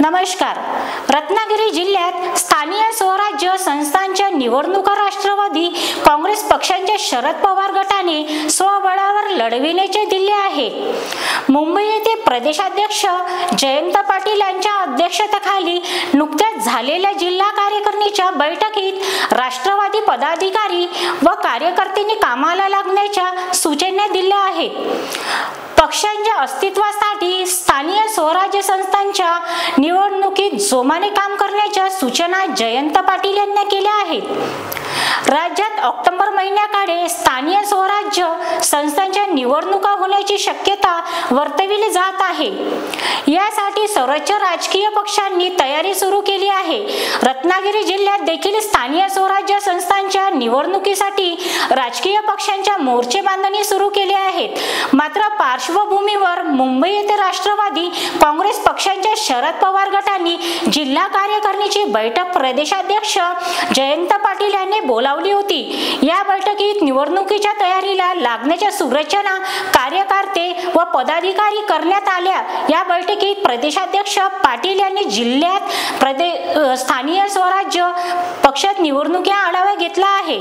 नमस्कार। रत्नागिरी जिल्ह्यात स्थानिक स्वराज्य संस्थांच्या निवडणुका राष्ट्रवादी काँग्रेस पक्षाच्या शरद पवार गटाने स्वबळावर लढविण्याचे दिले आहे। मुंबई येथे प्रदेशाध्यक्ष जयंत पाटील यांच्या अध्यक्षतेखाली नुकत्याच झालेल्या जिल्हा कार्यकारिणीच्या बैठकीत राष्ट्रवादी पदाधिकारी व कार्यकर्त्यांनी कामाला लागण्याच्या सूचना दिल्या आहेत। पक्षांच्या अस्तित्वासाठी स्थानिक स्वराज्य संस्थांच्या निवडणुकीत जोमाने काम करण्याच्या सूचना जयंत पाटील यांनी केल्या आहेत। राज्यात ऑक्टोबर महिन्याकडे स्थानिक स्वराज्य संस्थांच्या निवडणुका होण्याची शक्यता वर्तविली जात आहे। यासाठी सर्वोच्च राजकीय पक्षांनी तयारी सुरू केली आहे। रत्नागिरी जिल्ह्यात देखील स्थानिक स्वराज्य संस्थांच्या निवडणुकीसाठी राजकीय पक्षांच्या मोर्चे बांधणी सुरू केले आहेत। मात्र पार्श्वभूमीवर मुंबई येथे राष्ट्रवादी काँग्रेस पक्षाच्या शरद पवार गटाने जिल्हा कार्यकारिणीची बैठक प्रदेशाध्यक्ष जयंत पाटील यांनी बोलावली होती। या बैठकीत निवडणुकीच्या तयारीला लागण्याच्या सूचना कार्यकर्ते व पदाधिकारी करण्यात आल्या। या बैठकीत प्रदेशाध्यक्ष पाटील यांनी जिल्ह्यात स्थानिक स्वराज्य पक्षात निवडणुकीचा आढावा घेतला आहे।